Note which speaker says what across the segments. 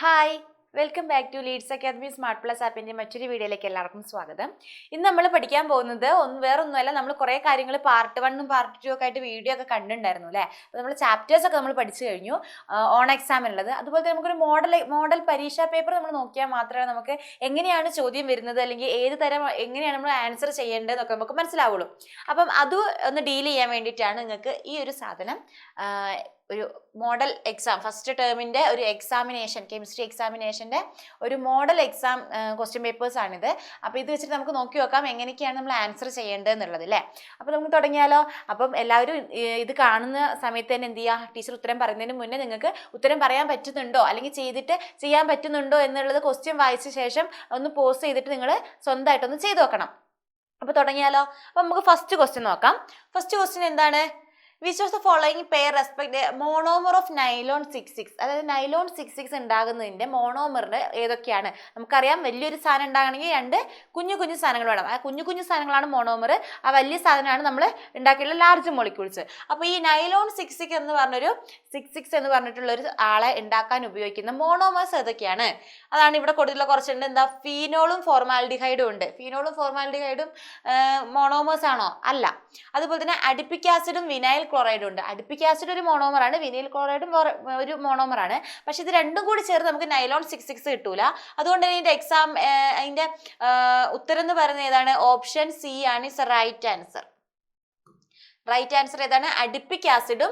Speaker 1: Hi, welcome back to Leads Academy Smart Plus ആപ്പിന്റെ മറ്റൊരു വീഡിയോയിലേക്ക് എല്ലാവർക്കും സ്വാഗതം. ഇന്ന് നമ്മൾ പഠിക്കാൻ പോകുന്നത് വേറൊന്നുമല്ല, നമ്മൾ കുറേ കാര്യങ്ങൾ പാർട്ട് 1ഉം പാർട്ട് 2 ഒക്കെ ആയിട്ട് വീഡിയോ ഒക്കെ കണ്ടിട്ടുണ്ടായിരുന്നു അല്ലേ. അപ്പോൾ നമ്മൾ ചാപ്റ്റേഴ്സ് ഒക്കെ നമ്മൾ പഠിച്ചു കഴിഞ്ഞു, ഓൺ എക്സാമിനുള്ളത്. അതുപോലെ തന്നെ നമുക്കൊരു മോഡൽ പരീക്ഷാ പേപ്പർ നമ്മൾ നോക്കിയാൽ മാത്രമേ നമുക്ക് എങ്ങനെയാണ് ചോദ്യം വരുന്നത്, അല്ലെങ്കിൽ ഏത് തരം എങ്ങനെയാണ് നമ്മൾ ആൻസർ ചെയ്യേണ്ടതെന്നൊക്കെ നമുക്ക് മനസ്സിലാവുള്ളൂ. അപ്പം അത് ഒന്ന് ഡീൽ ചെയ്യാൻ വേണ്ടിയിട്ടാണ് നിങ്ങൾക്ക് ഈ ഒരു സാധനം, ഒരു മോഡൽ എക്സാം, ഫസ്റ്റ് ടേമിൻ്റെ ഒരു എക്സാമിനേഷൻ, കെമിസ്ട്രി എക്സാമിനേഷൻ്റെ ഒരു മോഡൽ എക്സാം ക്വസ്റ്റ്യൻ പേപ്പേഴ്സ് ആണിത്. അപ്പോൾ ഇത് വെച്ചിട്ട് നമുക്ക് നോക്കി നോക്കാം എങ്ങനെയൊക്കെയാണ് നമ്മൾ ആൻസർ ചെയ്യേണ്ടത് എന്നുള്ളത് അല്ലേ. അപ്പോൾ നമുക്ക് തുടങ്ങിയാലോ. അപ്പം എല്ലാവരും ഇത് കാണുന്ന സമയത്ത് തന്നെ എന്ത് ചെയ്യുക, ടീച്ചർ ഉത്തരം പറയുന്നതിന് മുന്നേ നിങ്ങൾക്ക് ഉത്തരം പറയാൻ പറ്റുന്നുണ്ടോ അല്ലെങ്കിൽ ചെയ്യാൻ പറ്റുന്നുണ്ടോ എന്നുള്ളത് ക്വസ്റ്റ്യൻ വായിച്ച ശേഷം ഒന്ന് പോസ് ചെയ്തിട്ട് നിങ്ങൾ സ്വന്തമായിട്ടൊന്ന് ചെയ്ത് നോക്കണം. അപ്പോൾ തുടങ്ങിയാലോ. അപ്പോൾ നമുക്ക് ഫസ്റ്റ് ക്വസ്റ്റ്യൻ നോക്കാം. ഫസ്റ്റ് ക്വസ്റ്റ്യൻ എന്താണ്? Which of the following pair respect monomer of nylon 66, അതായത് നൈലോൺ 66 ഉണ്ടാകുന്നതിൻ്റെ മോണോമറിൻ്റെ ഏതൊക്കെയാണ്? നമുക്കറിയാം, വലിയൊരു സാധനം ഉണ്ടാകണമെങ്കിൽ രണ്ട് കുഞ്ഞു കുഞ്ഞു സാധനങ്ങൾ വേണം. ആ കുഞ്ഞു കുഞ്ഞു സാധനങ്ങളാണ് മോണോമർ, ആ വലിയ സാധനമാണ് നമ്മൾ ഉണ്ടാക്കിയിട്ടുള്ള ലാർജ് മോളിക്യൂൾസ്. അപ്പോൾ ഈ നൈലോൺ 66 എന്ന് പറഞ്ഞിട്ടുള്ള ഒരു ആളെ ഉണ്ടാക്കാൻ ഉപയോഗിക്കുന്ന മോണോമേഴ്സ് ഏതൊക്കെയാണ്? അതാണ് ഇവിടെ കൊടുത്തിട്ടുള്ള കുറച്ചുണ്ട്. എന്താ? ഫീനോളും ഫോർമാൽഡിഹൈഡും ഉണ്ട്. ഫീനോളും ഫോർമാൽഡിഹൈഡും മോണോമേഴ്സ് ആണോ? അല്ല. അതുപോലെ തന്നെ അഡിപ്പിക് ആസിഡും വിനൈൽ ക്ലോറൈഡും ഉണ്ട്. അഡിപ്പിക് ആസിഡ് ഒരു മോണോമറാണ്, വിനൈൽ ക്ലോറൈഡും ഒരു മോണോമറാണ്. പക്ഷെ ഇത് രണ്ടും കൂടി ചേർന്ന് നമുക്ക് നൈലോൺ 66 കിട്ടൂല. അതുകൊണ്ട് തന്നെ അതിന്റെ ഉത്തരം എന്ന് പറയുന്നത് ഏതാണ്? ഓപ്ഷൻ സി ആണ് റൈറ്റ് ആൻസർ. റൈറ്റ് ആൻസർ ഏതാണ്? അഡിപ്പിക് ആസിഡും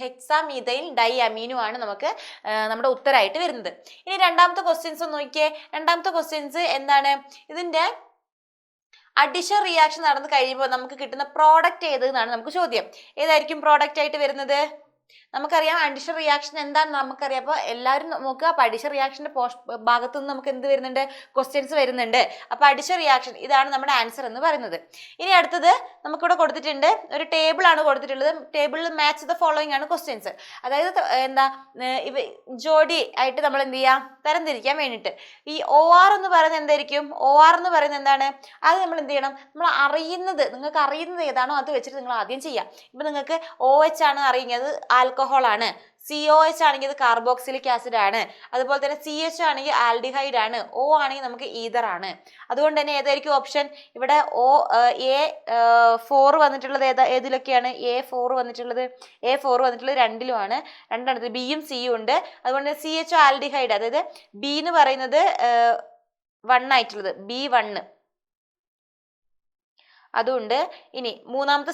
Speaker 1: ഹെക്സാമീഥൈൽ ഡൈ അമീനും ആണ് നമുക്ക് നമ്മുടെ ഉത്തരമായിട്ട് വരുന്നത്. ഇനി രണ്ടാമത്തെ ക്വസ്റ്റ്യൻസ് ഒന്ന് നോക്കിയേ. രണ്ടാമത്തെ ക്വസ്റ്റ്യൻസ് എന്താണ്? ഇതിന്റെ അഡിഷൻ റിയാക്ഷൻ നടന്നു കഴിയുമ്പോൾ നമുക്ക് കിട്ടുന്ന പ്രോഡക്റ്റ് ഏതെന്നാണ് നമുക്ക് ചോദ്യം. ഏതായിരിക്കും പ്രോഡക്റ്റ് ആയിട്ട് വരുന്നത്? നമുക്കറിയാം അഡിഷൻ റിയാക്ഷൻ എന്താണെന്ന് നമുക്കറിയാം. അപ്പോൾ എല്ലാവരും നോക്കുക. അപ്പോൾ അഡിഷൻ റിയാക്ഷന്റെ ഭാഗത്തു നിന്ന് നമുക്ക് എന്ത് വരുന്നുണ്ട്? ക്വസ്റ്റ്യൻസ് വരുന്നുണ്ട്. അപ്പോൾ അഡിഷൻ റിയാക്ഷൻ ഇതാണ് നമ്മുടെ ആൻസർ എന്ന് പറയുന്നത്. ഇനി അടുത്തത് നമുക്കിവിടെ കൊടുത്തിട്ടുണ്ട്, ഒരു ടേബിൾ ആണ് കൊടുത്തിട്ടുള്ളത്. ടേബിളിൽ മാച്ച് ദ ഫോളോയിങ് ആണ് ക്വസ്റ്റ്യൻസ്. അതായത് എന്താ, ജോഡി ആയിട്ട് നമ്മൾ എന്ത് ചെയ്യാം, തരംതിരിക്കാൻ വേണ്ടിയിട്ട്. ഈ OR എന്ന് പറയുന്നത് എന്തായിരിക്കും? OR എന്ന് പറയുന്നത് എന്താണ്? അത് നമ്മൾ എന്ത് ചെയ്യണം, നിങ്ങൾക്ക് അറിയുന്നത് ഏതാണോ അത് വെച്ചിട്ട് നിങ്ങൾ ആദ്യം ചെയ്യാം. ഇപ്പം നിങ്ങൾക്ക് OH ആണ് അറിയുന്നത്, ആൽക്കഹോൾ ആണ്. COH ആണെങ്കിൽ ഇത് കാർബോക്സിലിക് ആസിഡ് ആണ്. അതുപോലെ തന്നെ CH ആണെങ്കിൽ ആൽഡിഹൈഡ് ആണ്. O ആണെങ്കിൽ നമുക്ക് ഈതർ ആണ്. അതുകൊണ്ട് തന്നെ ഏതായിരിക്കും ഓപ്ഷൻ? ഇവിടെ A4 വന്നിട്ടുള്ളത് ഏതിലൊക്കെയാണ്? A4 വന്നിട്ടുള്ളത് രണ്ടിലുമാണ്. രണ്ടെണ്ണത്തിൽ ബിയും സിയും ഉണ്ട്. അതുകൊണ്ട് CH ആൽഡിഹൈഡ്, അതായത് ബി എന്ന് പറയുന്നത് 1 ആയിട്ടുള്ളത്, B1 അതുണ്ട്. ഇനി മൂന്നാമത്തെ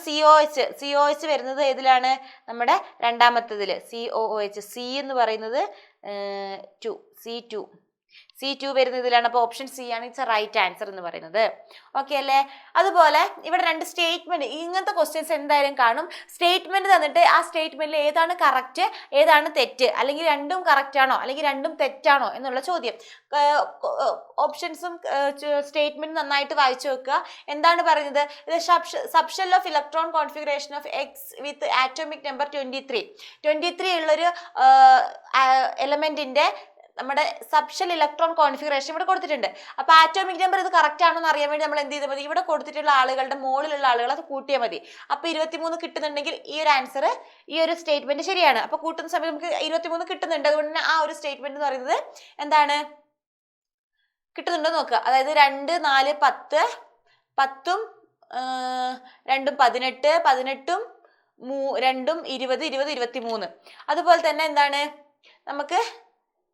Speaker 1: COH വരുന്നത് ഏതിലാണ്? നമ്മുടെ രണ്ടാമത്തതിൽ COOH. C എന്ന് പറയുന്നത് 2, C2 വരുന്നതിലാണ്. അപ്പോൾ ഓപ്ഷൻ സി ആണ് ഇറ്റ്സ് റൈറ്റ് ആൻസർ എന്ന് പറയുന്നത്. ഓക്കെ അല്ലേ? അതുപോലെ ഇവിടെ രണ്ട് സ്റ്റേറ്റ്മെന്റ്, ഇങ്ങനത്തെ ക്വസ്റ്റ്യൻസ് എന്തായാലും കാണും. സ്റ്റേറ്റ്മെന്റ് തന്നിട്ട് ആ സ്റ്റേറ്റ്മെന്റിൽ ഏതാണ് കറക്റ്റ് ഏതാണ് തെറ്റ്, അല്ലെങ്കിൽ രണ്ടും കറക്റ്റ് ആണോ അല്ലെങ്കിൽ രണ്ടും തെറ്റാണോ എന്നുള്ള ചോദ്യം. ഓപ്ഷൻസും സ്റ്റേറ്റ്മെന്റ് നന്നായിട്ട് വായിച്ചു വെക്കുക. എന്താണ് പറയുന്നത്? ഇത് subshell of electron configuration of X with atomic number 23 ഉള്ളൊരു എലമെന്റിന്റെ നമ്മുടെ സബ്ഷെൽ ഇലക്ട്രോൺ കോൺഫിഗറേഷൻ ഇവിടെ കൊടുത്തിട്ടുണ്ട്. അപ്പൊ ആറ്റോമിക് നമ്പർ ഇത് കറക്റ്റ് ആണോ എന്ന് അറിയാൻ വേണ്ടി നമ്മൾ എന്ത് ചെയ്താൽ മതി? ഇവിടെ കൊടുത്തിട്ടുള്ള ആളുകളുടെ മുകളിലുള്ള ആളുകൾ അത് കൂട്ടിയാൽ മതി. അപ്പൊ 23 കിട്ടുന്നുണ്ടെങ്കിൽ ഈ ഒരു ആൻസർ, ഈ ഒരു സ്റ്റേറ്റ്മെന്റ് ശരിയാണ്. അപ്പൊ കൂട്ടുന്ന സമയത്ത് നമുക്ക് 23 കിട്ടുന്നുണ്ട്. അതുകൊണ്ട് തന്നെ ആ ഒരു സ്റ്റേറ്റ്മെന്റ് എന്ന് പറയുന്നത് എന്താണ്? കിട്ടുന്നുണ്ടോ നോക്കുക. അതായത് 2, 4, 10, 10ഉം 2ഉം 18, 18ഉം 2ഉം 20, 20, 23. അതുപോലെ തന്നെ എന്താണ് നമുക്ക്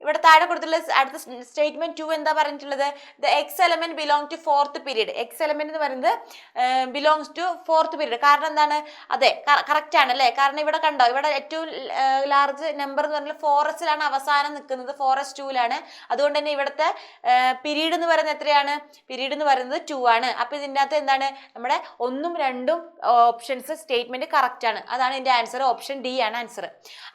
Speaker 1: ഇവിടെ താഴെ കൊടുത്തുള്ള അടുത്ത സ്റ്റേറ്റ്മെന്റ് 2 എന്താ പറഞ്ഞിട്ടുള്ളത്? The X element belong to 4th period. X element എന്ന് പറയുന്നത് ബിലോങ്സ് ടു 4th പീരീഡ്. കാരണം എന്താണ്? അതെ, കറക്റ്റ് ആണ് അല്ലേ? കാരണം ഇവിടെ കണ്ടോ, ഇവിടെ ഏറ്റവും ലാർജ് നമ്പർ എന്ന് പറഞ്ഞാൽ 4s അവസാനം നിൽക്കുന്നത്, 4s2 അതുകൊണ്ട് തന്നെ ഇവിടുത്തെ പീരീഡ് എന്ന് പറയുന്നത് എത്രയാണ്? പീരീഡ് എന്ന് പറയുന്നത് 2 ആണ്. അപ്പൊ ഇതിൻ്റെ അകത്ത് എന്താണ്? നമ്മുടെ 1ഉം 2ഉം ഓപ്ഷൻസ് സ്റ്റേറ്റ്മെന്റ് കറക്റ്റ് ആണ്. അതാണ് ഇതിന്റെ ആൻസർ. ഓപ്ഷൻ ഡി ആണ് ആൻസർ.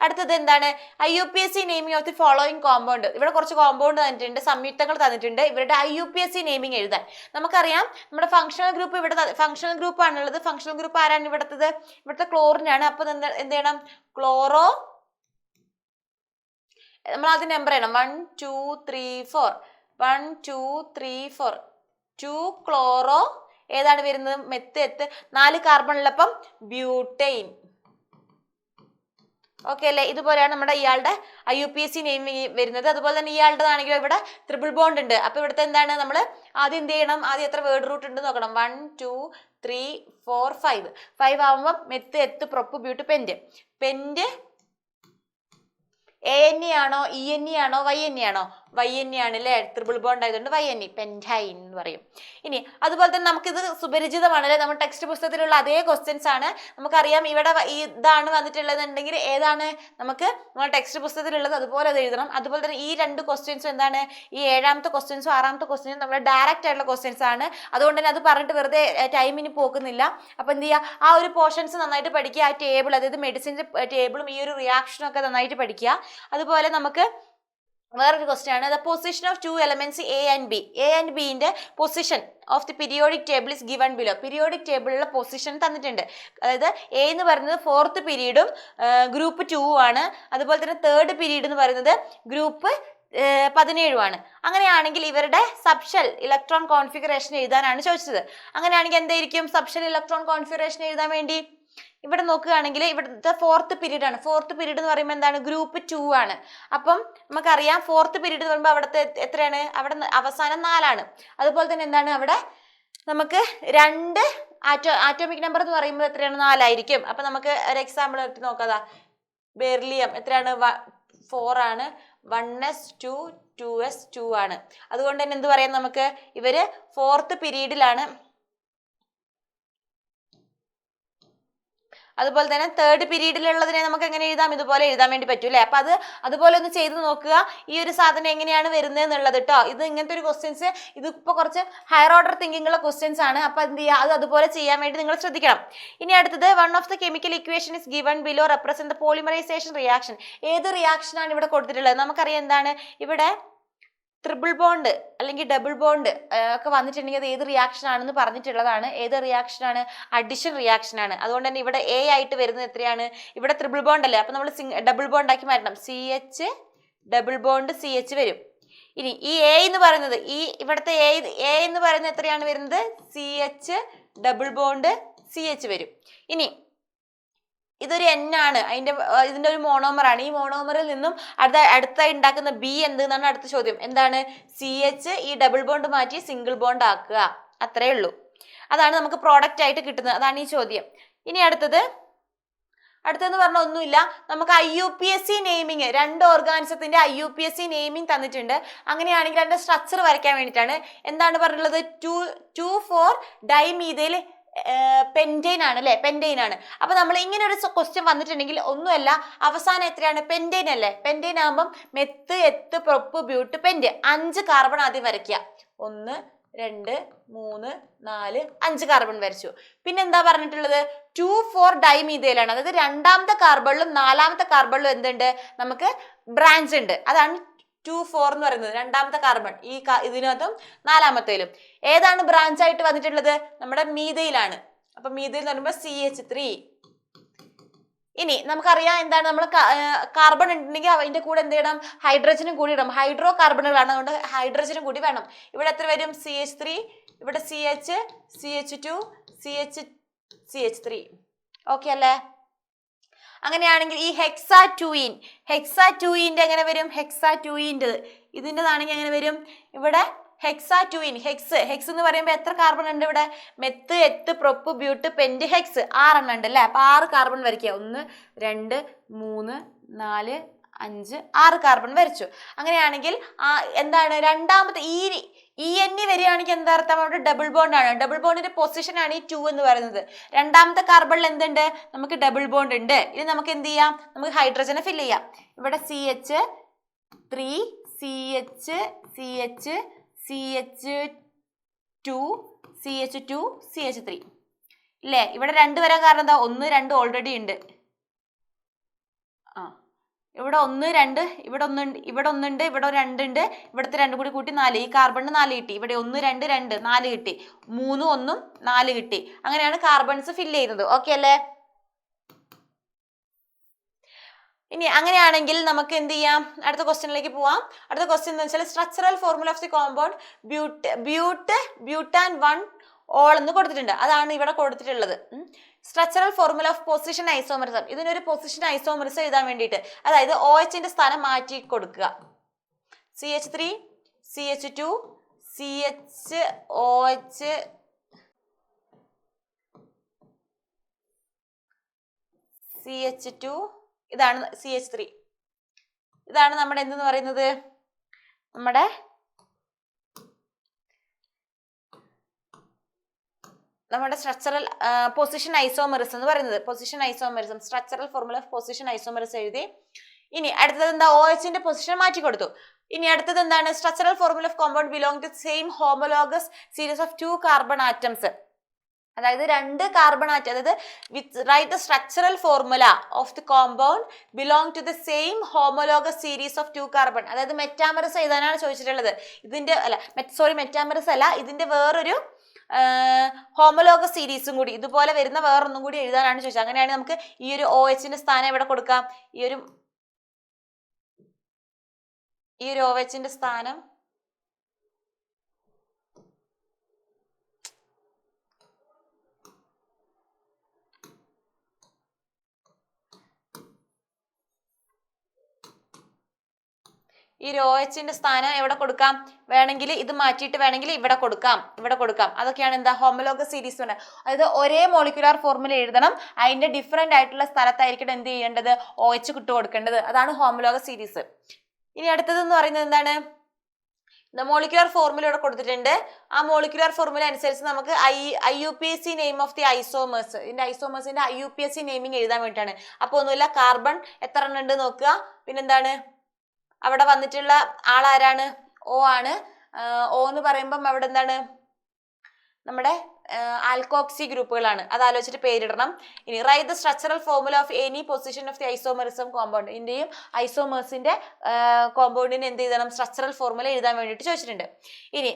Speaker 1: അടുത്തത് എന്താണ്? IUPAC naming of the following compound. ഇവിടെ കുറച്ച് കോമ്പൗണ്ട് തന്നിട്ടുണ്ട്, സംയുക്തങ്ങൾ തന്നിട്ടുണ്ട്. ഇവരുടെ IUPAC നെയിമിംഗ് എഴുതാൻ നമുക്കറിയാം. നമ്മുടെ ഫംഗ്ഷണൽ ഗ്രൂപ്പ് ഇവിടെ ഫംഗ്ഷണൽ ഗ്രൂപ്പ് ആണുള്ളത്. ഫംഗ്ഷണൽ ഗ്രൂപ്പ് ആരാണ്? ഇവിടുത്തെ ക്ലോറിനാണ്. അപ്പൊ എന്ത് ചെയ്യണം? ക്ലോറോ, നമ്മൾ ആദ്യം നമ്പർ ചെയ്യണം. 1 2 3 4 1 2 3 4 2 ക്ലോറോ, ഏതാണ് വരുന്നത്? മെത്ത് 4 കാർബൺ ഉള്ളപ്പം ബ്യൂട്ടൈൻ. ഓക്കെ അല്ലേ? ഇതുപോലെയാണ് നമ്മുടെ ഇയാളുടെ IUPAC നെയിം വരുന്നത്. അതുപോലെ തന്നെ ഇയാളുടേതാണെങ്കിലും ഇവിടെ ട്രിപ്പിൾ ബോണ്ട് ഉണ്ട്. അപ്പൊ ഇവിടുത്തെ എന്താണ്, നമ്മൾ ആദ്യം എന്ത് ചെയ്യണം, ആദ്യം എത്ര വേർഡ് റൂട്ട് ഉണ്ട് നോക്കണം. 1 2 3 4 5 ആവുമ്പോൾ meth eth prop but pent. Pent ANE ആണോ ENE ആണോ YNE ആണോ? YNE ആണ് അല്ലേ, ട്രിപ്പിൾ ബോണ്ട് ആയതുകൊണ്ട് YNE, പെൻറ്റൈൻ എന്ന് പറയും. ഇനി അതുപോലെ തന്നെ നമുക്കിത് സുപരിചിതമാണ് അല്ലെ, നമ്മുടെ ടെക്സ്റ്റ് പുസ്തകത്തിലുള്ള അതേ ക്വസ്റ്റ്യൻസ് ആണ്. നമുക്കറിയാം ഇവിടെ ഇതാണ് വന്നിട്ടുള്ളതെന്നുണ്ടെങ്കിൽ ഏതാണ് നമുക്ക് നമ്മുടെ ടെക്സ്റ്റ് പുസ്തകത്തിലുള്ളത് അതുപോലെ അത് എഴുതണം. അതുപോലെ തന്നെ ഈ രണ്ട് ക്വസ്റ്റ്യൻസും എന്താണ്, ഈ 7ാമത്തെ ക്വസ്റ്റ്യൻസും 6ാമത്തെ ക്വസ്റ്റ്യൻസും നമ്മുടെ ഡയറക്റ്റ് ആയിട്ടുള്ള ക്വസ്റ്റ്യൻസ് ആണ്. അതുകൊണ്ട് തന്നെ അത് പറഞ്ഞിട്ട് വെറുതെ ടൈമിന് പോക്കുന്നില്ല. അപ്പൊ എന്ത് ചെയ്യുക, ആ ഒരു പോർഷൻസ് നന്നായിട്ട് പഠിക്കുക. ആ ടേബിൾ, അതായത് മെഡിസിൻ്റെ ടേബിളും ഈ ഒരു റിയാക്ഷനും ഒക്കെ നന്നായിട്ട് പഠിക്കുക. അതുപോലെ നമുക്ക് വേറൊരു ക്വസ്റ്റ്യൻ ആണ്, the position of 2 elements A and B. A and B ന്റെ position of the periodic table is given below. Periodic ടേബിളിലെ പൊസിഷൻ തന്നിട്ടുണ്ട്. അതായത് A എന്ന് പറയുന്നത് 4th പീരീഡും ഗ്രൂപ്പ് 2 ആണ്. അതുപോലെ തന്നെ 3rd പീരീഡ് എന്ന് പറയുന്നത് ഗ്രൂപ്പ് 17 ആണ്. അങ്ങനെയാണെങ്കിൽ ഇവരുടെ സബ്ഷെൽ ഇലക്ട്രോൺ കോൺഫിഗറേഷൻ എഴുതാനാണ് ചോദിച്ചത്. അങ്ങനെയാണെങ്കിൽ എന്തായിരിക്കും സബ്ഷെൽ ഇലക്ട്രോൺ കോൺഫിഗറേഷൻ എഴുതാൻ വേണ്ടി? ഇവിടെ നോക്കുകയാണെങ്കിൽ ഇവിടുത്തെ 4th പീരീഡ് ആണ്. 4th പീരീഡ് എന്ന് പറയുമ്പോൾ എന്താണ്, ഗ്രൂപ്പ് 2 ആണ്. അപ്പം നമുക്കറിയാം 4th പീരീഡ് എന്ന് പറയുമ്പോൾ അവിടുത്തെ എത്രയാണ്, അവിടെ അവസാനം 4 ആണ്. അതുപോലെ തന്നെ എന്താണ്, അവിടെ നമുക്ക് 2 ആറ്റോമിക് നമ്പർ എന്ന് പറയുമ്പോൾ എത്രയാണ്, 4 ആയിരിക്കും. അപ്പൊ നമുക്ക് ഒരു എക്സാമ്പിൾ എടുത്ത് നോക്കാതാ. ബെർലിയം എത്രയാണ്, 4 ആണ്. 1s2 2s2 ആണ്. അതുകൊണ്ട് തന്നെ എന്ത് പറയാം, നമുക്ക് ഇവര് 4th പീരീഡിലാണ്. അതുപോലെ തന്നെ 3rd പീരീഡിലുള്ളതിനെ നമുക്ക് എങ്ങനെ എഴുതാം, ഇതുപോലെ എഴുതാൻ വേണ്ടി പറ്റും അല്ലേ? അപ്പൊ അതുപോലെ ഒന്ന് ചെയ്ത് നോക്കുക, ഈ ഒരു സാധനം എങ്ങനെയാണ് വരുന്നത് എന്നുള്ളത് കേട്ടോ. ഇത് ഇങ്ങനത്തെ ഒരു ക്വസ്റ്റ്യൻസ്, ഇതിപ്പോ കുറച്ച് ഹയർ ഓർഡർ തിങ്കിങ് ഉള്ള ക്വസ്റ്റ്യൻസ് ആണ്. അപ്പൊ എന്ത് ചെയ്യുക, അത് അതുപോലെ ചെയ്യാൻ വേണ്ടി നിങ്ങൾ ശ്രദ്ധിക്കണം. ഇനി അടുത്തത്, one of the chemical equation is given below represent the polymerisation reaction. ഏത് റിയാക്ഷൻ ആണ് ഇവിടെ കൊടുത്തിട്ടുള്ളത്? നമുക്കറിയാം എന്താണ്, ഇവിടെ ട്രിപ്പിൾ ബോണ്ട് അല്ലെങ്കിൽ ഡബിൾ ബോണ്ട് ഒക്കെ വന്നിട്ടുണ്ടെങ്കിൽ അത് ഏത് റിയാക്ഷൻ ആണെന്ന് പറഞ്ഞിട്ടുള്ളതാണ്. ഏത് റിയാക്ഷൻ ആണ്? അഡിഷൻ റിയാക്ഷൻ ആണ്. അതുകൊണ്ട് തന്നെ ഇവിടെ A ആയിട്ട് വരുന്നത് എത്രയാണ്, ഇവിടെ ട്രിപ്പിൾ ബോണ്ട് അല്ലേ, അപ്പൊ നമ്മൾ ഡബിൾ ബോണ്ട് ആക്കി മാറ്റണം. CH ഡബിൾ ബോണ്ട് CH വരും. ഇനി ഈ A എന്ന് പറയുന്നത്, ഈ ഇവിടുത്തെ A എന്ന് പറയുന്നത് എത്രയാണ് വരുന്നത്, CH ഡബിൾ ബോണ്ട് CH വരും. ഇനി ഇതൊരു N ആണ്, ഇതിന്റെ ഒരു മോണോമർ ആണ്. ഈ മോണോമറിൽ നിന്നും അടുത്തായി ഉണ്ടാക്കുന്ന B എന്തെന്നാണ് അടുത്ത ചോദ്യം. എന്താണ്? CH ഈ ഡബിൾ ബോണ്ട് മാറ്റി സിംഗിൾ ബോണ്ട് ആക്കുക, അത്രേ ഉള്ളൂ. അതാണ് നമുക്ക് പ്രോഡക്റ്റ് ആയിട്ട് കിട്ടുന്നത്. അതാണ് ഈ ചോദ്യം. ഇനി അടുത്തെന്ന് പറഞ്ഞാൽ ഒന്നുമില്ല, നമുക്ക് IUPAC നെയിമിങ്, 2 ഓർഗാനിസത്തിന്റെ IUPAC നെയിമിങ് തന്നിട്ടുണ്ട്. അങ്ങനെയാണെങ്കിൽ അതിന്റെ സ്ട്രക്ചർ വരയ്ക്കാൻ വേണ്ടിയിട്ടാണ്. എന്താണ് പറഞ്ഞിട്ടുള്ളത്? 2,4 ഡൈമീഥൈൽ പെൻറ്റൈൻ ആണ് അല്ലെ, പെൻറ്റൈൻ ആണ്. അപ്പൊ നമ്മൾ ഇങ്ങനെ ഒരു ക്വസ്റ്റ്യൻ വന്നിട്ടുണ്ടെങ്കിൽ ഒന്നുമല്ല, അവസാനം എത്രയാണ്, പെൻറ്റൈൻ അല്ലേ. പെൻറ്റൈൻ ആകുമ്പോൾ meth eth prop but pent, 5 carbon ആദ്യം വരയ്ക്കുക. 1 2 3 4 5 കാർബൺ വരച്ചു. പിന്നെ എന്താ പറഞ്ഞിട്ടുള്ളത്? 2,4 ഡൈമീഥൈൽ ആണ്. അതായത് 2ാമത്തെ കാർബണിലും 4ാമത്തെ കാർബണിലും എന്തുണ്ട്, നമുക്ക് ബ്രാഞ്ച് ഉണ്ട്. അതാണ് 2,4 എന്ന് പറയുന്നത്, 2ാമത്തെ കാർബൺ. ഇതിനകത്തും 4ാമത്തേലും ഏതാണ് ബ്രാഞ്ച് ആയിട്ട് വന്നിട്ടുള്ളത്? നമ്മുടെ മീഥൈലാണ്. അപ്പൊ മീഥൈൽ എന്ന് പറയുമ്പോൾ CH3. ഇനി നമുക്കറിയാം എന്താണ്, നമ്മൾ കാർബൺ ഉണ്ടെങ്കിൽ അതിന്റെ കൂടെ എന്ത് ചെയ്യണം, ഹൈഡ്രജനും കൂടി ഇടണം. ഹൈഡ്രോ കാർബണുകളാണ്, അതുകൊണ്ട് ഹൈഡ്രജനും കൂടി വേണം. ഇവിടെ എത്ര വരും? CH3, ഇവിടെ CH, CH2, CH3. ഓക്കെ അല്ലേ? അങ്ങനെയാണെങ്കിൽ ഈ ഹെക്സാറ്റൂയിന്റെ എങ്ങനെ വരും? ഹെക്സാറ്റൂയിൻ്റെ ഇതിൻ്റെതാണെങ്കിൽ എങ്ങനെ വരും? ഇവിടെ ഹെക്സാറ്റൂയിൻ, ഹെക്സ് എന്ന് പറയുമ്പോൾ എത്ര കാർബൺ ഉണ്ട് ഇവിടെ? Meth eth prop but pent HECS 6 എണ്ണം ഉണ്ട് അല്ലേ. അപ്പൊ 6 കാർബൺ വരയ്ക്കുക. 1 2 3 4 5 6 കാർബൺ വരച്ചു. അങ്ങനെയാണെങ്കിൽ എന്താണ് രണ്ടാമത്തെ ENE വരികയാണെങ്കിൽ എന്താ അർത്ഥം? അവിടെ ഡബിൾ ബോണ്ട് ആണ്. ഡബിൾ ബോണ്ടിന്റെ പൊസിഷൻ ആണ് ഈ 2 എന്ന് പറയുന്നത്. രണ്ടാമത്തെ കാർബണിൽ എന്തുണ്ട്? നമുക്ക് ഡബിൾ ബോണ്ട് ഉണ്ട്. ഇനി നമുക്ക് എന്ത് ചെയ്യാം? നമുക്ക് ഹൈഡ്രജനെ ഫില്ല് ചെയ്യാം. ഇവിടെ CH3 CH CH CH2 CH2 CH3 ഇല്ലേ? ഇവിടെ 2 വരാൻ കാരണം എന്താ? 1 2 ഓൾറെഡി ഉണ്ട്. ഇവിടെ 1 2 ഇവിടെ ഒന്നുണ്ട്, ഇവിടെ ഒന്നുണ്ട്, ഇവിടെ 2 ഉണ്ട്, ഇവിടുത്തെ 2 കൂടി കൂട്ടി 4. ഈ കാർബണിന് 4 കിട്ടി. ഇവിടെ 1 2 2 4 കിട്ടി. 3 1 4 കിട്ടി. അങ്ങനെയാണ് കാർബൺസ് ഫില്ല് ചെയ്യുന്നത്. ഓക്കെ അല്ലേ? ഇനി അങ്ങനെയാണെങ്കിൽ നമുക്ക് എന്ത് ചെയ്യാം? അടുത്ത ക്വസ്റ്റ്യനിലേക്ക് പോവാം. അടുത്ത ക്വസ്റ്റ്യൻ എന്ന് വെച്ചാൽ structural formula of the compound butane 1 all എന്ന് കൊടുത്തിട്ടുണ്ട്. അതാണ് ഇവിടെ കൊടുത്തിട്ടുള്ളത്. Structural formula of position isomerism. ഇതിനൊരു പൊസിഷൻ ഐസോമറിസം എഴുതാൻ വേണ്ടിയിട്ട്, അതായത് OHന്റെ സ്ഥാനം മാറ്റി കൊടുക്കുക. CH3 CH2 CHOH CH2 ഇതാണ് CH3. ഇതാണ് നമ്മുടെ എന്തെന്ന് പറയുന്നത്, നമ്മുടെ സ്ട്രക്ചറൽ പൊസിഷൻ ഐസോമറിസം എന്ന് പറയുന്നത്. Position isomerism, structural formula of position isomerism എഴുതി. ഇനി അടുത്തത് എന്താ, OHന്റെ പൊസിഷൻ മാറ്റി കൊടുത്തു. ഇനി അടുത്തത് എന്താണ്, structural formula of compound belong to same homologous series of 2 carbon atoms. അതായത് 2 കാർബൺ ആറ്റം, അതായത് write the structural formula of the compound belong to the same homologous series of 2 carbon. അതായത് മെറ്റാമറസ് എഴുതാനാണ് ചോദിച്ചിട്ടുള്ളത്. ഇതിന്റെ മെറ്റാമറസ് അല്ല, ഇതിന്റെ വേറൊരു ഹോമോലോഗസ് സീരീസും കൂടി, ഇതുപോലെ വരുന്ന വേറൊന്നും കൂടി എഴുതാനാണ് ചോദിച്ചത്. അങ്ങനെയാണെങ്കിൽ നമുക്ക് ഈ ഒരു OHന്റെ സ്ഥാനം എവിടെ കൊടുക്കാം, ഈ ഒരു OHന്റെ സ്ഥാനം OHന്റെ സ്ഥാനം എവിടെ കൊടുക്കാം, വേണമെങ്കിൽ ഇത് മാറ്റിയിട്ട് വേണമെങ്കിൽ ഇവിടെ കൊടുക്കാം. അതൊക്കെയാണ് എന്താ, ഹോമോലോഗസ് സീരീസ്. അതായത് ഒരേ മോളിക്യുലാർ ഫോർമുല എഴുതണം, അതിന്റെ ഡിഫറെന്റ് ആയിട്ടുള്ള സ്ഥലത്തായിരിക്കും എന്ത് ചെയ്യേണ്ടത്, OH കിട്ടു കൊടുക്കേണ്ടത്. അതാണ് ഹോമോലോഗസ് സീരീസ്. ഇനി അടുത്തതെന്ന് പറയുന്നത് എന്താണ്, മോളിക്യുലാർ ഫോർമുല ഇവിടെ കൊടുത്തിട്ടുണ്ട്. ആ മോളിക്യുലാർ ഫോർമുല അനുസരിച്ച് നമുക്ക് IUPAC name of the isomers, ഇതിന്റെ ഐസോമേഴ്സിന്റെ IUPAC നെയിമിങ് എഴുതാൻ വേണ്ടിയിട്ടാണ്. അപ്പൊ ഒന്നുമില്ല, കാർബൺ എത്ര എണ്ണം ഉണ്ട് നോക്കുക. പിന്നെന്താണ്, അവിടെ വന്നിട്ടുള്ള ആളാരാണ്, O ആണ്. O എന്ന് പറയുമ്പം അവിടെ എന്താണ്, നമ്മുടെ ആൽക്കോക്സി ഗ്രൂപ്പുകളാണ്. അത് ആലോചിച്ചിട്ട് പേരിടണം. ഇനി write the structural formula of any position of the isomerism compound. ഇതിന്റെയും ഐസോമേഴ്സിന്റെ കോമ്പൗണ്ടിന് എന്ത് ചെയ്യണം, സ്ട്രക്ചറൽ ഫോർമുല എഴുതാൻ വേണ്ടിയിട്ട് ചോദിച്ചിട്ടുണ്ട്. ഇനി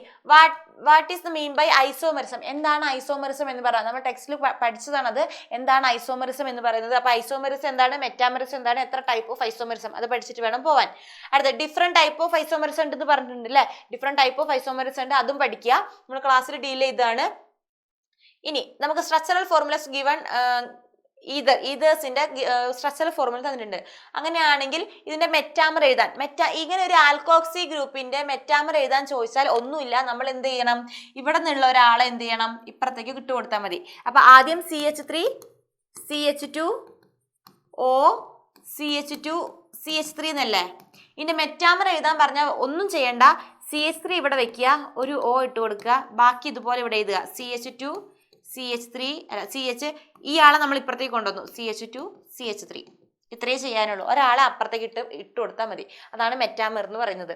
Speaker 1: what is the mean by isomerism, എന്താണ് ഐസോമറിസം എന്ന് പറയുന്നത്, നമ്മൾ ടെക്സ്റ്റിൽ പഠിച്ചതാണ് അത്, എന്താണ് ഐസോമറിസം എന്ന് പറയുന്നത്. അപ്പൊ ഐസോമറിസം എന്താണ്, മെറ്റാമറിസം എന്താണ്, എത്ര ടൈപ്പ് ഓഫ് ഐസോമറിസം, അത് പഠിച്ചിട്ട് വേണം പോവാൻ. അടുത്ത ഡിഫറെന്റ് ടൈപ്പ് ഓഫ് ഐസോമറിസം ഉണ്ടെന്ന് പറഞ്ഞിട്ടുണ്ട് അല്ലേ, ഡിഫറെന്റ് ടൈപ്പ് ഓഫ് ഐസോമറിസം ഉണ്ട്, അതും പഠിക്കുക. നമ്മൾ ക്ലാസ്സിൽ ഡീൽ ചെയ്താണ്. ഇനി നമുക്ക് structural formulas given ഈതേഴ്സിന്റെ structural formula തന്നിട്ടുണ്ട്. അങ്ങനെയാണെങ്കിൽ ഇതിന്റെ മെറ്റാമർ എഴുതാൻ, ഇങ്ങനെ ഒരു ആൽക്കോക്സി ഗ്രൂപ്പിന്റെ മെറ്റാമർ എഴുതാൻ ചോദിച്ചാൽ ഒന്നുമില്ല, നമ്മൾ എന്ത് ചെയ്യണം, ഇവിടെ നിന്നുള്ള ഒരാളെ എന്ത് ചെയ്യണം, ഇപ്പുറത്തേക്ക് കിട്ടു കൊടുത്താൽ മതി. അപ്പൊ ആദ്യം CH3 CH2 O CH2 CH3 എന്നല്ലേ. ഇതിന്റെ മെറ്റാമർ എഴുതാൻ പറഞ്ഞാൽ ഒന്നും ചെയ്യണ്ട, CH3 ഇവിടെ വെക്കുക, ഒരു O ഇട്ട് കൊടുക്കുക, ബാക്കി ഇതുപോലെ ഇവിടെ എഴുതുക. CH2 CH3 അല്ല CH, ഈ ആളെ നമ്മൾ ഇപ്പുറത്തേക്ക് കൊണ്ടുവന്നു, CH2 CH3, ഇത്രയേ ചെയ്യാനുള്ളൂ. ഒരാളെ അപ്പുറത്തേക്ക് ഇട്ട് കൊടുത്താൽ മതി. അതാണ് മെറ്റാമർ എന്ന് പറയുന്നത്.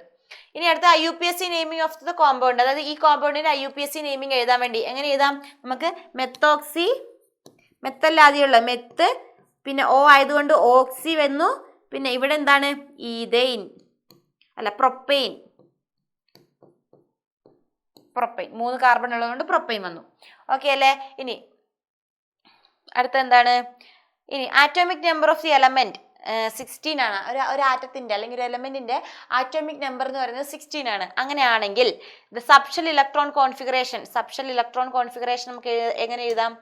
Speaker 1: ഇനി അടുത്ത IUPAC naming of the compound, അതായത് ഈ കോമ്പൗണ്ടിന്റെ IUPAC നെയിമിംഗ് എഴുതാൻ വേണ്ടി എങ്ങനെ എഴുതാം, നമുക്ക് മെത്തോക്സി, മെത്തല്ലാതെയുള്ള മെത്ത്, പിന്നെ O ആയതുകൊണ്ട് ഓക്സി വന്നു, പിന്നെ ഇവിടെ എന്താണ്, ഈതെയിൻ അല്ല പ്രൊപ്പെയിൻ, 3 കാർബൺ ഉള്ളതുകൊണ്ട് പ്രൊപ്പൈൻ വന്നു. ഓക്കെ അല്ലേ. ഇനി അടുത്ത എന്താണ്, ഇനി atomic number of the element 16 ആണ്. ഒരു ആറ്റത്തിന്റെ അല്ലെങ്കിൽ ഒരു എലമെന്റിന്റെ ആറ്റോമിക് നമ്പർ എന്ന് പറയുന്നത് 16 ആണ്. അങ്ങനെയാണെങ്കിൽ ദ സബ്ഷൽ ഇലക്ട്രോൺ കോൺഫിഗറേഷൻ നമുക്ക് എങ്ങനെ എഴുതാം,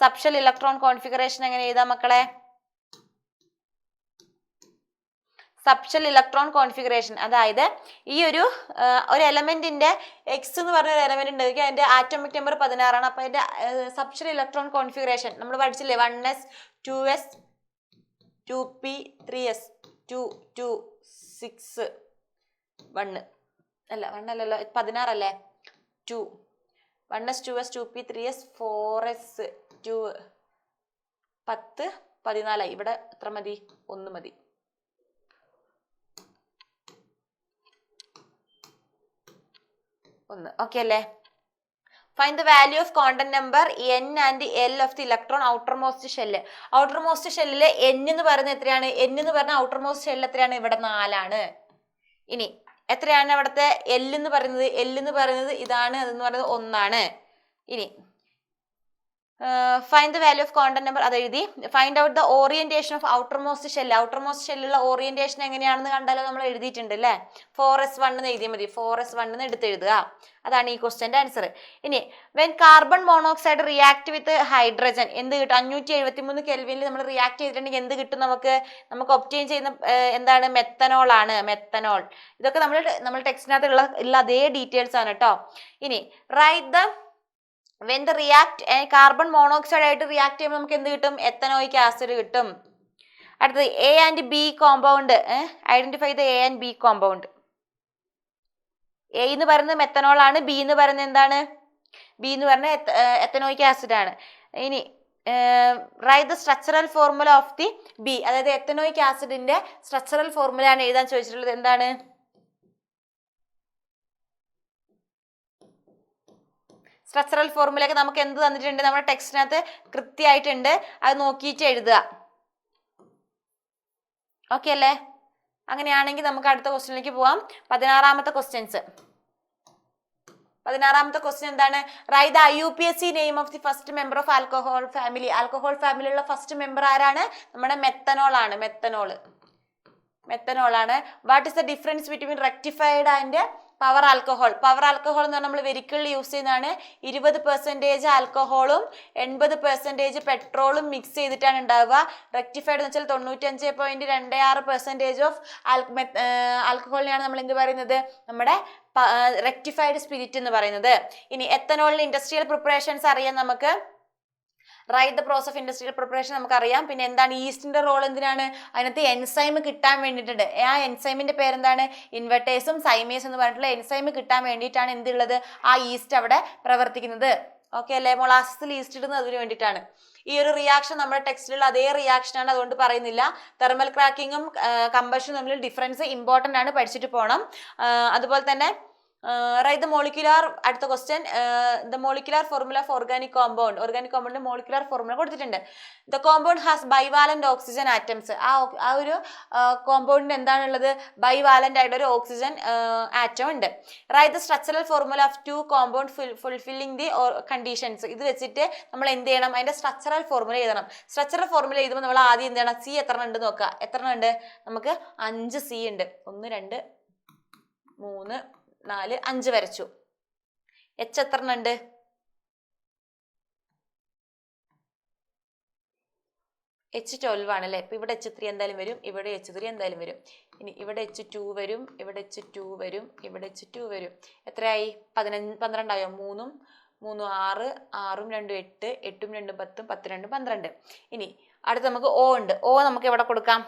Speaker 1: സബ്ഷൽ ഇലക്ട്രോൺ കോൺഫിഗറേഷൻ എങ്ങനെ എഴുതാം മക്കളെ, സബ്ഷൽ ഇലക്ട്രോൺ കോൺഫിഗറേഷൻ, അതായത് ഈ ഒരു എലമെന്റിന്റെ എക്സ് എന്ന് പറഞ്ഞ ഒരു എലമെന്റ് ഉണ്ടെങ്കിൽ അതിന്റെ ആറ്റോമിക് നമ്പർ 16 ആണ്. അപ്പൊ അതിന്റെ സബ്ഷൽ ഇലക്ട്രോൺ കോൺഫിഗറേഷൻ നമ്മൾ പഠിച്ചില്ലേ, 1s 2s 2p 3s 2 2 6 1 അല്ല 1 അല്ലല്ലോ 16 അല്ലേ, 2 1s 2s 2p 3s 4s 2 10 14. ഇവിടെ എത്ര മതി, 1 മതി. ഓക്കെ അല്ലേ. Find the value of quantum number n and l of the electron outer most shell. Outer most ഷെല്ലില് n എന്ന് പറയുന്നത് എത്രയാണ്, n എന്ന് പറഞ്ഞ ഔട്ടർ മോസ്റ്റ് ഷെല്ല് എത്രയാണ്, ഇവിടെ 4 ആണ്. ഇനി എത്രയാണ് അവിടുത്തെ l എന്ന് പറയുന്നത്, ഇതാണ്, അതെന്ന് പറയുന്നത് 1 ആണ്. ഇനി find the value of quantum number അത് എഴുതി. Find out the orientation of outermost shell. Outermost ഷെല്ലുള്ള ഓറിയന്റേഷൻ എങ്ങനെയാണെന്ന് കണ്ടാലോ നമ്മൾ എഴുതിയിട്ടുണ്ട് അല്ലേ. 4s1 എന്ന് എഴുതിയാൽ മതി. 4s1 എന്ന് എടുത്തെഴുതുക. അതാണ് ഈ ക്വസ്റ്റ്യന്റെ ആൻസർ. ഇനി when carbon monoxide react with hydrogen എന്ത് കിട്ടും? 573 കെൽവിനിൽ നമ്മൾ റിയാക്ട് ചെയ്തിട്ടുണ്ടെങ്കിൽ എന്ത് കിട്ടും? നമുക്ക് ഒബ്റ്റെയിൻ ചെയ്യുന്ന എന്താണ്? മെത്തനോൾ ആണ്. മെത്തനോൾ. ഇതൊക്കെ നമ്മൾ ടെക്സ്റ്റിനകത്ത് ഉള്ള അതേ ഡീറ്റെയിൽസ് ആണ് കേട്ടോ. ഇനി write the when the react carbon monoxide ആയിട്ട് റിയാക്ട് ചെയ്യുമ്പോൾ നമുക്ക് എന്ത് കിട്ടും? എത്തനോയിക് ആസിഡ് കിട്ടും. അടുത്തത് A and B compound. Identify the A and B compound. A എന്ന് പറയുന്നത് മെത്തനോൾ ആണ്. ബി എന്ന് പറയുന്നത് എന്താണ്? ബി എന്ന് പറയുന്നത് എത്തനോയിക് ആസിഡ് ആണ്. ഇനി write the structural formula of the B, അതായത് എത്തനോയിക് ആസിഡിന്റെ സ്ട്രക്ചറൽ ഫോർമുല ആണ് എഴുതാൻ ചോദിച്ചിട്ടുള്ളത്. എന്താണ്? സ്ട്രക്ചറൽ ഫോർമുലയൊക്കെ നമുക്ക് എന്ത് തന്നിട്ടുണ്ട്? നമ്മുടെ ടെക്സ്റ്റിനകത്ത് കൃത്യമായിട്ടുണ്ട്. അത് നോക്കിയിട്ട് എഴുതുക. ഓക്കെ അല്ലേ? അങ്ങനെയാണെങ്കിൽ നമുക്ക് അടുത്ത ക്വസ്റ്റ്യനിലേക്ക് പോവാം. 16ാമത്തെ ക്വസ്റ്റ്യൻ എന്താണ്? Write the IUPAC name of the first member of alcohol family. Alcohol ഫാമിലിയുള്ള ഫസ്റ്റ് മെമ്പർ ആരാണ്? നമ്മുടെ മെത്തനോൾ ആണ്. മെത്തനോൾ ആണ്. What is the difference between rectified and power alcohol? Power alcohol എന്ന് പറഞ്ഞാൽ നമ്മൾ വെഹിക്കിളിൽ യൂസ് ചെയ്യുന്നതാണ്. 20% ആൽക്കഹോളും 80% പെട്രോളും മിക്സ് ചെയ്തിട്ടാണ് ഉണ്ടാവുക. റെക്ടിഫൈഡ് എന്ന് വെച്ചാൽ 95.26% ഓഫ് ആൽക്കഹോളിനെയാണ് നമ്മൾ എന്ത് പറയുന്നത്? നമ്മുടെ റെക്ടിഫൈഡ് സ്പിരിറ്റ് എന്ന് പറയുന്നത്. ഇനി എത്തനോളിന് ഇൻഡസ്ട്രിയൽ പ്രിപ്പറേഷൻസ് അറിയാം നമുക്ക്. Write the process of industrial preparation നമുക്കറിയാം. പിന്നെ എന്താണ് ഈസ്റ്റിന്റെ റോൾ? എന്തിനാണ്? അതിനകത്ത് എൻസൈം കിട്ടാൻ വേണ്ടിയിട്ടുണ്ട്. ആ എൻസൈമിന്റെ പേരെന്താണ്? ഇൻവെർട്ടേസും സൈമേസ് എന്ന് പറഞ്ഞിട്ടുള്ള എൻസൈം കിട്ടാൻ വേണ്ടിയിട്ടാണ് എന്തുള്ളത്? ആ ഈസ്റ്റ് അവിടെ പ്രവർത്തിക്കുന്നത്. ഓക്കെ അല്ലേ? മൊളാസസിൽ ഈസ്റ്റ് ഇടുന്നത് അതിന് വേണ്ടിയിട്ടാണ്. ഈ ഒരു റിയാക്ഷൻ നമ്മുടെ ടെക്സ്റ്റിലുള്ള അതേ റിയാക്ഷൻ ആണ്, അതുകൊണ്ട് പറയുന്നില്ല. തെർമൽ ക്രാക്കിങ്ങും കമ്പഷനും തമ്മിൽ ഡിഫറൻസ് ഇമ്പോർട്ടൻ്റ് ആണ്, പഠിച്ചിട്ട് പോകണം. അതുപോലെ തന്നെ റൈറ്റ് ദ മോളിക്കുലാർ. അടുത്ത question the molecular formula of organic compound. Organic കോമ്പൗണ്ടിന്റെ മോളിക്കുലാർ ഫോർമുല കൊടുത്തിട്ടുണ്ട്. The compound has bivalent oxygen atoms. ആ ഒരു കോമ്പൗണ്ടിന് എന്താണുള്ളത്? ബൈവാലന്റ് ആയിട്ട് ഒരു ഓക്സിജൻ ആറ്റം ഉണ്ട്. Write the structural formula of two compound fulfilling the conditions. ഇത് വെച്ചിട്ട് നമ്മൾ എന്ത് ചെയ്യണം? അതിന്റെ സ്ട്രക്ചറൽ ഫോർമുല എഴുതണം. സ്ട്രക്ചറൽ ഫോർമുല എഴുതുമ്പോൾ നമ്മൾ ആദ്യം എന്ത് ചെയ്യണം? സി എത്ര ഉണ്ട് നോക്കുക. എത്ര ഉണ്ട്? നമുക്ക് 5 സി ഉണ്ട്. 1 2 3 4 5 വരച്ചു. എച്ച് എത്ര ഉണ്ട്? H12 ആണല്ലേ. ഇപ്പൊ ഇവിടെ H3 എന്തായാലും വരും, ഇവിടെ H3 എന്തായാലും വരും. ഇനി ഇവിടെ H2 വരും, ഇവിടെ H2 വരും, ഇവിടെ H2 വരും. എത്രയായി? 12 ആയോ? 3 3 6 6 2 8 8 2 10 10 2 12. ഇനി അടുത്ത് നമുക്ക് O ഉണ്ട്. O നമുക്ക് എവിടെ കൊടുക്കാം?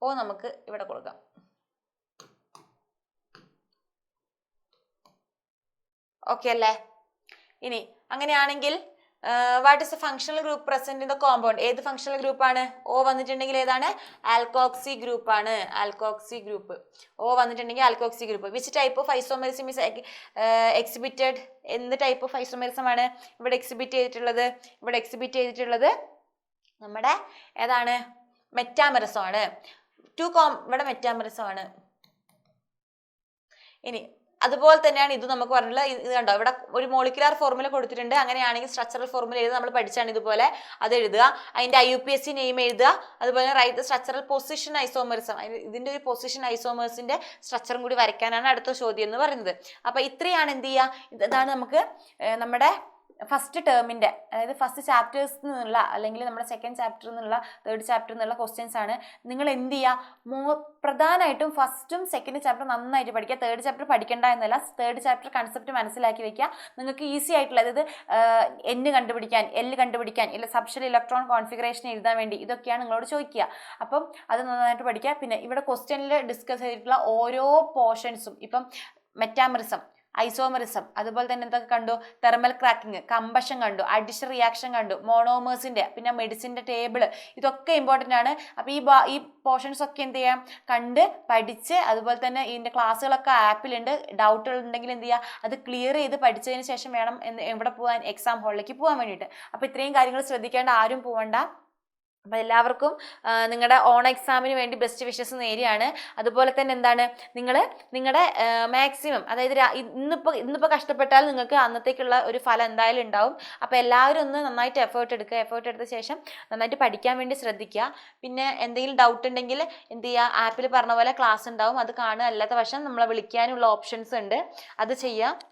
Speaker 1: O നമുക്ക് ഇവിടെ കൊടുക്കാം. ഓക്കെ അല്ലേ? ഇനി അങ്ങനെയാണെങ്കിൽ what is the functional group present in the compound? ഏത് ഫങ്ഷണൽ ഗ്രൂപ്പ് ആണ്? O വന്നിട്ടുണ്ടെങ്കിൽ ഏതാണ്? ആൽക്കോക്സി ഗ്രൂപ്പ് ആണ്. Alkoxy group. O വന്നിട്ടുണ്ടെങ്കിൽ alkoxy group. Which type of isomerism is exhibited? എന്ത് ടൈപ്പ് ഓഫ് ഐസോമെറിസം ആണ് ഇവിടെ എക്സിബിറ്റ് ചെയ്തിട്ടുള്ളത്? നമ്മുടെ ഏതാണ്? മെറ്റാമെറിസം ആണ്. ഇവിടെ മെറ്റാമെറിസം ആണ്. ഇനി അതുപോലെ തന്നെയാണ് ഇത് നമുക്ക് പറഞ്ഞിട്ടുള്ള. ഇത് കണ്ടോ, ഇവിടെ ഒരു മോളിക്കുലാർ ഫോർമുല കൊടുത്തിട്ടുണ്ട്. അങ്ങനെയാണെങ്കിൽ സ്ട്രക്ചറൽ ഫോർമുല എഴുതുക. നമ്മൾ പഠിച്ചാണ് ഇതുപോലെ. അത് എഴുതുക. അതിന്റെ IUPAC നെയിം എഴുതുക. അതുപോലെ റൈറ്റ് സ്ട്രക്ചറൽ പൊസിഷൻ ഐസോമെറിസം. ഇതിന്റെ ഒരു പൊസിഷൻ ഐസോമേഴ്സിന്റെ സ്ട്രക്ചറും കൂടി വരയ്ക്കാനാണ് അടുത്ത ചോദ്യം എന്ന് പറയുന്നത്. അപ്പൊ ഇത്രയാണ് എന്ത് ചെയ്യുക. ഇതാണ് നമുക്ക് നമ്മുടെ ഫസ്റ്റ് ടേമിന്റെ, അതായത് ഫസ്റ്റ് ചാപ്റ്റേഴ്സ് നിന്നുള്ള അല്ലെങ്കിൽ നമ്മുടെ സെക്കൻഡ് ചാപ്റ്ററിൽ നിന്നുള്ള തേർഡ് ചാപ്റ്ററിൽ നിന്നുള്ള ക്വസ്റ്റ്യൻസ് ആണ്. നിങ്ങൾ എന്ത് ചെയ്യുക? പ്രധാനമായിട്ടും ഫസ്റ്റും സെക്കൻഡ് ചാപ്റ്റർ നന്നായിട്ട് പഠിക്കുക. തേർഡ് ചാപ്റ്റർ പഠിക്കേണ്ട എന്നല്ല, തേർഡ് ചാപ്റ്റർ കൺസെപ്റ്റ് മനസ്സിലാക്കി വെക്കുക. നിങ്ങൾക്ക് ഈസി ആയിട്ടുള്ള, അതായത് N കണ്ടുപിടിക്കാൻ, L കണ്ടുപിടിക്കാൻ, ഇല്ല സബ്ഷൽ ഇലക്ട്രോൺ കോൺഫിഗറേഷൻ എഴുതാൻ വേണ്ടി ഇതൊക്കെയാണ് നിങ്ങളോട് ചോദിക്കുക. അപ്പം അത് നന്നായിട്ട് പഠിക്കുക. പിന്നെ ഇവിടെ ക്വസ്റ്റ്യനിൽ ഡിസ്കസ് ചെയ്തിട്ടുള്ള ഓരോ പോർഷൻസും, ഇപ്പം മെറ്റാമെറിസം, ഐസോമെറിസം, അതുപോലെ തന്നെ എന്തൊക്കെ കണ്ടു? തെർമൽ ക്രാക്കിംഗ്, കമ്പഷൻ കണ്ടു, അഡിഷൻ റിയാക്ഷൻ കണ്ടു, മോണോമേഴ്സിന്റെ, പിന്നെ മെഡിസിന്റെ ടേബിൾ, ഇതൊക്കെ ഇമ്പോർട്ടൻ്റ് ആണ്. അപ്പോൾ ഈ പോർഷൻസ് ഒക്കെ എന്ത് ചെയ്യാം? കണ്ട് പഠിച്ച്, അതുപോലെ തന്നെ ഇതിന്റെ ക്ലാസ്സുകളൊക്കെ ആപ്പിലുണ്ട്. ഡൗട്ടുകൾ ഉണ്ടെങ്കിൽ എന്ത് ചെയ്യുക? അത് ക്ലിയർ ചെയ്ത് പഠിച്ചതിന് ശേഷം വേണം എവിടെ പോകാൻ? എക്സാം ഹാളിലേക്ക് പോകാൻ വേണ്ടിയിട്ട്. അപ്പോൾ ഇത്രയും കാര്യങ്ങൾ ശ്രദ്ധിക്കേണ്ട, ആരും പോകണ്ട. അപ്പം എല്ലാവർക്കും നിങ്ങളുടെ ഓൺ എക്സാമിന് വേണ്ടി ബെസ്റ്റ് വിഷസ് നേരെയാണ്. അതുപോലെ തന്നെ എന്താണ് നിങ്ങളുടെ മാക്സിമം, അതായത് ഇന്നിപ്പോൾ കഷ്ടപ്പെട്ടാൽ നിങ്ങൾക്ക് അന്നത്തേക്കുള്ള ഒരു ഫലം എന്തായാലും ഉണ്ടാവും. അപ്പോൾ എല്ലാവരും ഒന്ന് നന്നായിട്ട് എഫേർട്ട് എടുത്ത ശേഷം നന്നായിട്ട് പഠിക്കാൻ വേണ്ടി ശ്രദ്ധിക്കുക. പിന്നെ എന്തെങ്കിലും ഡൗട്ട് ഉണ്ടെങ്കിൽ എന്ത് ചെയ്യുക, ആപ്പിൽ പറഞ്ഞ പോലെ ക്ലാസ് ഉണ്ടാവും, അത് കാണുക. അല്ലാത്ത പക്ഷം നമ്മളെ വിളിക്കാനുള്ള ഓപ്ഷൻസ് ഉണ്ട്, അത് ചെയ്യുക.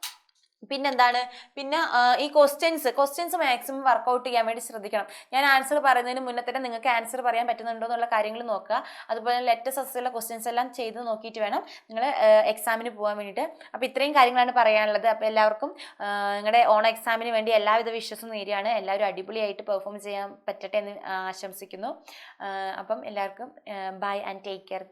Speaker 1: പിന്നെന്താണ്, പിന്നെ ഈ ക്വസ്റ്റ്യൻസ് മാക്സിമം വർക്കൗട്ട് ചെയ്യാൻ വേണ്ടി ശ്രദ്ധിക്കണം. ഞാൻ ആൻസർ പറയുന്നതിന് മുന്നേ തന്നെ നിങ്ങൾക്ക് ആൻസർ പറയാൻ പറ്റുന്നുണ്ടോ എന്നുള്ള കാര്യങ്ങൾ നോക്കുക. അതുപോലെ ലെറ്റർ സസ്സുള്ള ക്വസ്റ്റ്യൻസ് എല്ലാം ചെയ്ത് നോക്കിയിട്ട് വേണം നിങ്ങൾ എക്സാമിന് പോകാൻ വേണ്ടിയിട്ട്. അപ്പോൾ ഇത്രയും കാര്യങ്ങളാണ് പറയാനുള്ളത്. അപ്പോൾ എല്ലാവർക്കും നിങ്ങളുടെ ഓൺ എക്സാമിന് വേണ്ടി എല്ലാവിധ വിശ്വാസവും നേരെയാണ്. എല്ലാവരും അടിപൊളിയായിട്ട് പെർഫോം ചെയ്യാൻ പറ്റട്ടെ എന്ന് ആശംസിക്കുന്നു. അപ്പം എല്ലാവർക്കും ബൈ ആൻഡ് ടേക്ക് കെയർ.